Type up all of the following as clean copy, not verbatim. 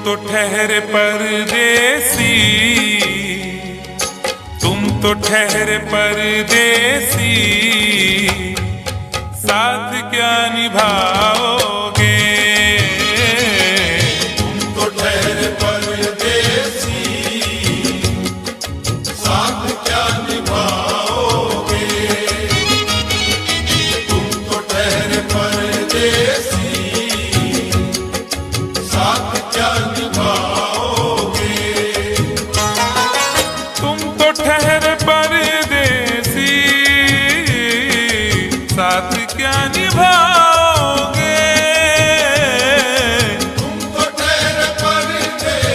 तो ठहरे परदेसी, तुम तो ठहरे परदेसी, साथ क्या निभाओगे? तुम तो ठहरे परदेसी, साथ क्या निभाओगे? तुम तो ठहरे परदेसी, साथ क्या निभाओगे? तुम तो ठहरे परदेसी, साथ क्या निभाओगे? तुम तो ठहरे परदेसी,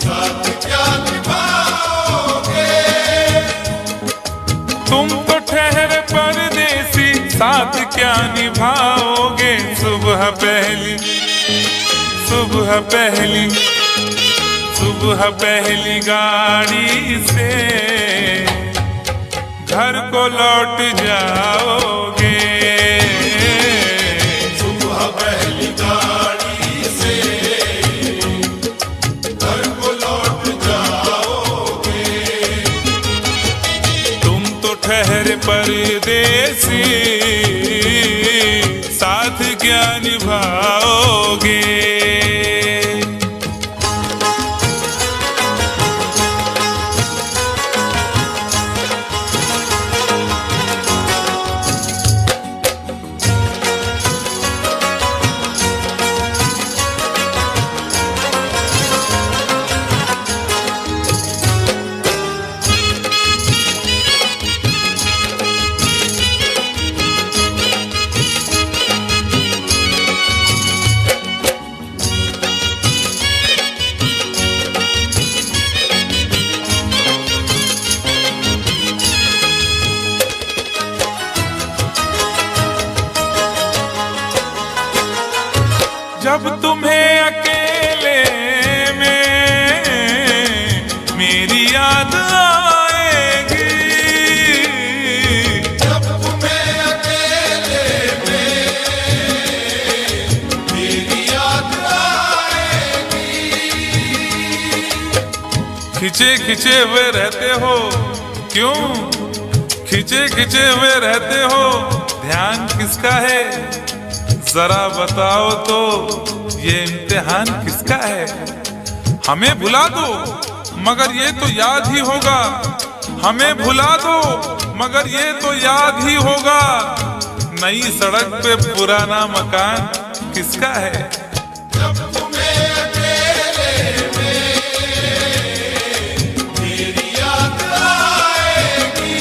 साथ क्या निभाओगे? तुम तो ठहरे परदेसी, साथ क्या निभाओगे? सुबह पहली, सुबह पहली, सुबह पहली गाड़ी से घर को लौट जाओगे। सुबह पहली गाड़ी से घर को लौट जाओगे। तुम तो ठहरे परदेसी, साथ क्या निभाओगे? जब तुम्हें अकेले में मेरी याद आएगी, जब तुम्हें अकेले में मेरी याद आएगी। खिंचे खिंचे हुए रहते हो क्यों? खिंचे खिंचे हुए रहते हो, ध्यान किसका है? जरा बताओ तो, ये इम्तिहान किसका है? हमें भुला दो मगर ये तो याद ही होगा, हमें भुला दो मगर ये तो याद ही होगा। नई सड़क पे पुराना मकान किसका है? जब तुम्हें अकेले में मेरी याद आएगी।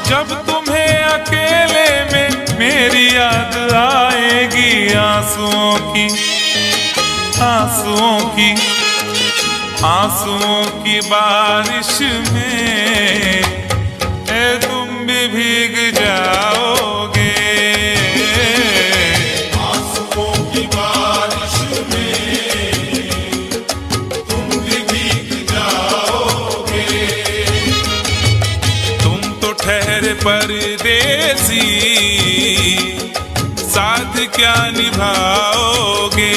जब तुम्हें अकेले में मेरी याद आएगी, आंसुओं की, आंसुओं की, आंसुओं की बारिश में तुम भी भीग जाओगे। आंसुओं की बारिश में तुम भी भीग जाओगे। तुम तो ठहरे परदेसी, साथ क्या निभाओगे?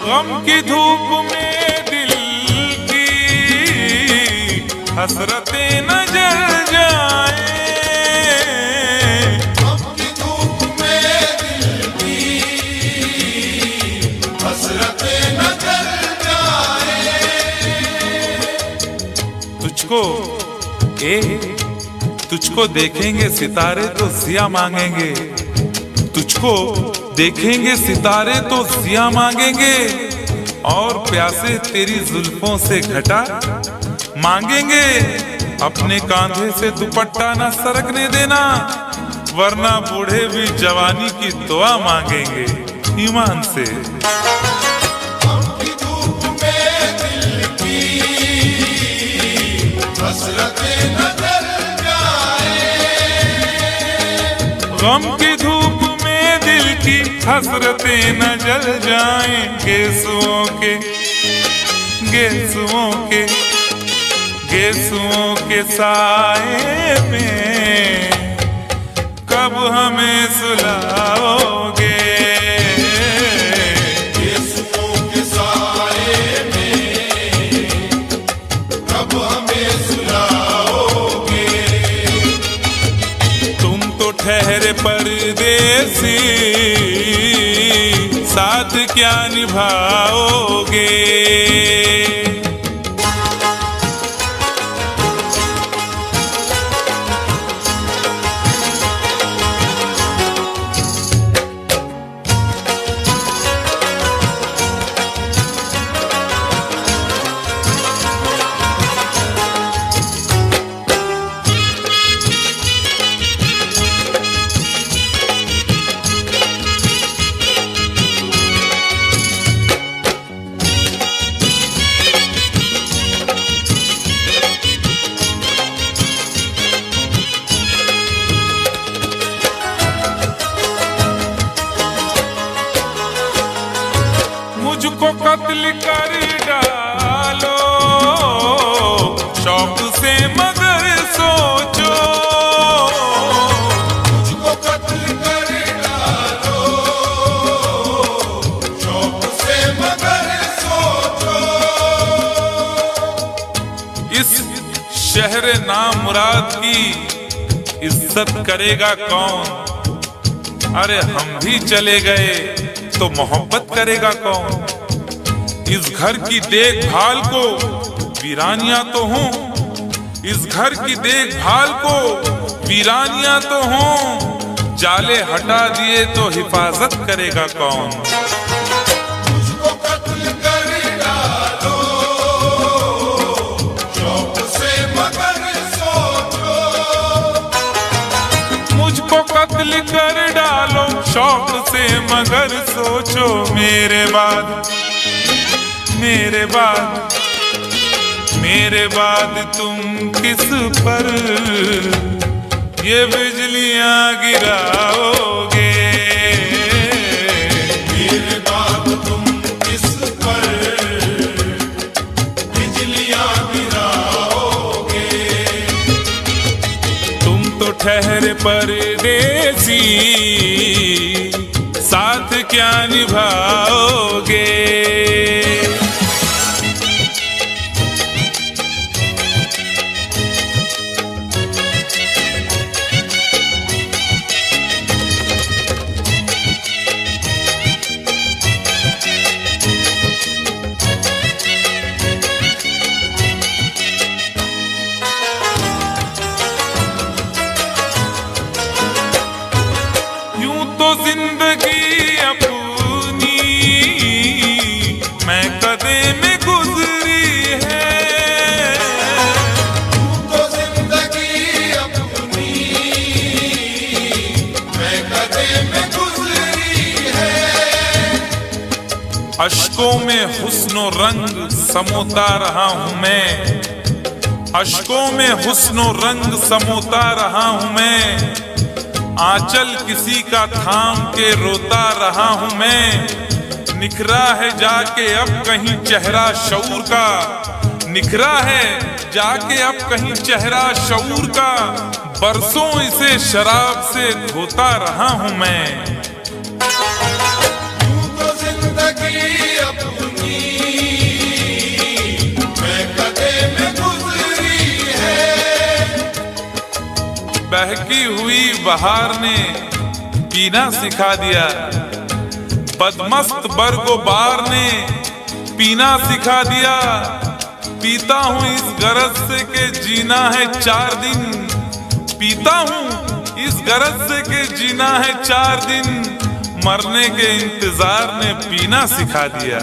गम की धूप में दिल की हसरतें न जल जाए। गम की धूप में दिल की हसरतें न जल जाए। तुझको तुझको देखेंगे सितारे तो जिया मांगेंगे, तुझको देखेंगे सितारे तो जिया मांगेंगे, और प्यासे तेरी जुल्फों से घटा मांगेंगे। अपने कांधे से दुपट्टा न सरकने देना, वरना बूढ़े भी जवानी की दुआ मांगेंगे ईमान से। गम की धूप में दिल की गम की धूप में दिल की हसरतें न जल जाएं, गेसुओं के गेसुओं के गेसुओं के साए में कब हमें सुलाओगे। गेसुओं के साए में कब हमें सुलाओगे। तुम तो ठहरे परदेसी, साथ क्या निभाओगे। मुझको कत्ल कर डालो शौक से मगर सोचो। मुझको कत्ल कर डालो शौक से मगर सोचो। इस शहर नामुराद की इज्जत करेगा कौन। अरे हम भी चले गए तो मोहब्बत करेगा कौन। इस घर की देखभाल को वीरानियां तो हों, इस घर की देखभाल को वीरानियां तो हों, जाले हटा दिए तो हिफाजत करेगा कौन। मुझको कत्ल कर डालो शौक से मगर सोचो। मुझको कत्ल कर डालो शौक से मगर सोचो। मेरे बाद मेरे बाद मेरे बाद तुम किस पर ये बिजलियां गिराओगे। मेरे बाद तुम किस पर बिजलियां गिराओगे। तुम तो ठहरे परदेसी, साथ क्या निभाओगे। यूं तो जिंदगी अपनी मैं कदे में गुजरी है। तो जिंदगी अपनी मैं कदे में गुजरी है। अश्कों में हुस्नो रंग समोता रहा हूं मैं, अश्कों में हुस्नो रंग समोता रहा हूं मैं। आंचल किसी का थाम के रोता रहा हूं मैं। निखरा है जाके अब कहीं चेहरा शऊर का, निखरा है जाके अब कहीं चेहरा शऊर का। बरसों इसे शराब से धोता रहा हूं मैं। तो जिंदगी अपनी मैं कदे में गुजरी है। बहकी हुई बहार ने पीना सिखा दिया, बदमस्त बरगोबार ने पीना सिखा दिया। पीता हूं इस गरज से के जीना है 4 दिन, पीता हूं इस गरज से के जीना है 4 दिन। मरने के इंतजार ने पीना सिखा दिया।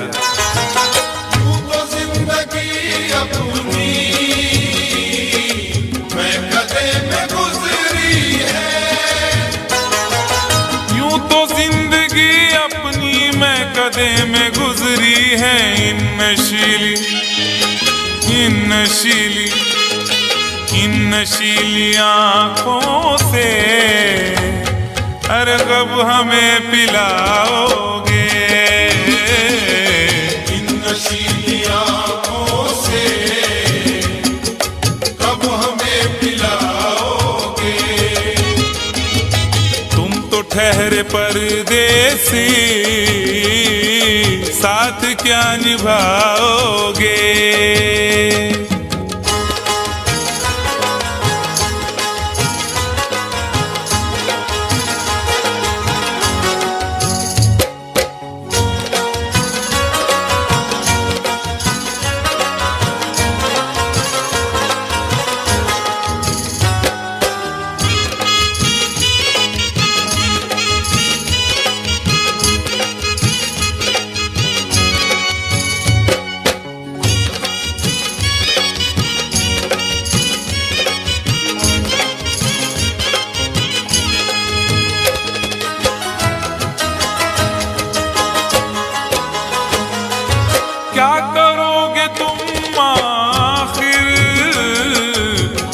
तो जिंदगी अपनी मैं कदे में गुजरी है। यूं तो जिंदगी अपनी मैं कदे में गुजरी है। इन नशीली इन नशीली आंखों से अरे कब हमें पिलाओगे इन नशीली आँखों से कब हमें पिलाओगे। तुम तो ठहरे परदेसी, साथ क्या निभाओगे। क्या करोगे तुम आखिर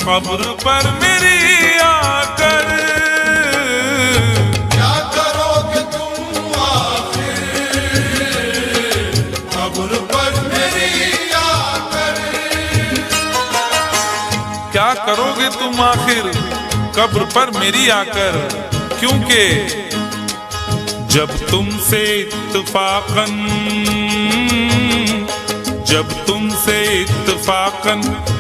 कब्र पर मेरी आकर। क्या करोगे तुम आखिर कब्र पर मेरी आकर। क्या करोगे तुम आखिर कब्र पर मेरी आकर, क्योंकि जब तुमसे इत्तफाकन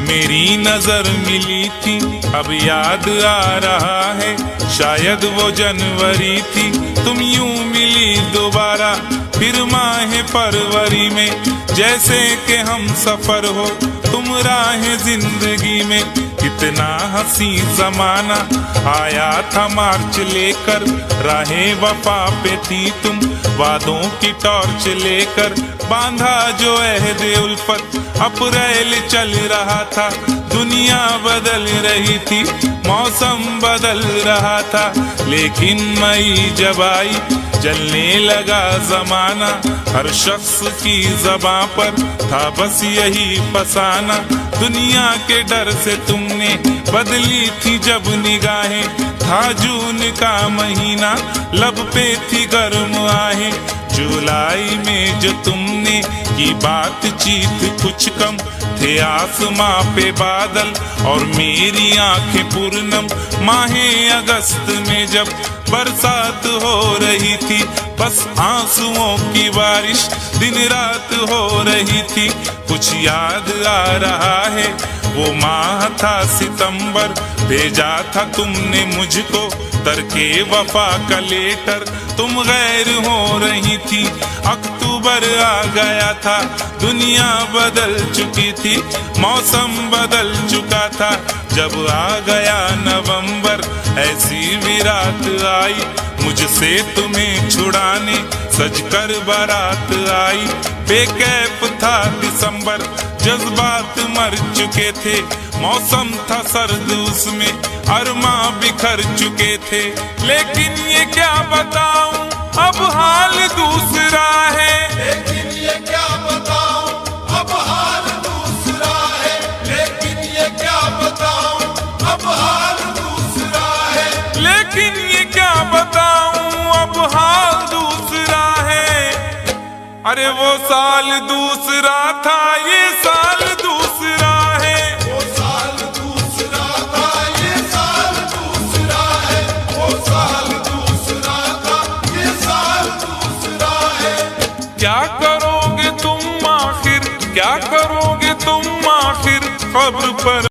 मेरी नजर मिली थी, अब याद आ रहा है शायद वो जनवरी थी। तुम यूं मिली दोबारा फिर माह फरवरी में, जैसे कि हम सफर हो तुम राह जिंदगी में। कितना हंसी जमाना आया था मार्च लेकर, राहे वफा पे थी तुम वादों की टॉर्च लेकर। बांधा जो अहदे उल्फत अप्रैल चल रहा था, दुनिया बदल रही थी मौसम बदल रहा था। लेकिन मई जब आई जलने लगा जमाना, हर शख्स की ज़बां पर था बस यही फसाना। दुनिया के डर से तुमने बदली थी जब निगाहें, था जून का महीना लब पे थी गर्म आहें। जुलाई में जो तुमने की बातचीत कुछ कम थे आसमां पे बादल और मेरी आंखें पूर्णम। माहे अगस्त में जब बरसात हो रही थी, बस आंसुओं की बारिश दिन रात हो रही थी। कुछ याद आ रहा है वो माह था सितंबर, भेजा था तुमने मुझको तरके वफा का लेटर। तुम गैर हो रही थी, अक्टूबर आ गया था, दुनिया बदल चुकी थी, मौसम बदल चुका था। जब आ गया नवंबर ऐसी भी रात आई, मुझसे तुम्हें छुड़ाने सजकर बारात आई। बेकैफ था दिसंबर, जज्बात मर चुके थे, मौसम था सर्द उसमें अरमा बिखर चुके थे। लेकिन ये क्या बताऊं अब हाल दूसरा है। लेकिन ये क्या बताऊं अब हाल दूसरा है। लेकिन ये क्या बताऊं अब हाल दूसरा है। लेकिन ये क्या बताऊं अब हाल दूसरा है। अरे वो साल दूसरा था, ये साल दूसरा है। वो साल दूसरा था, ये साल दूसरा है। वो साल दूसरा था, ये साल दूसरा है। क्या करोगे तुम आखिर, क्या करोगे तुम आखिर कब्र पर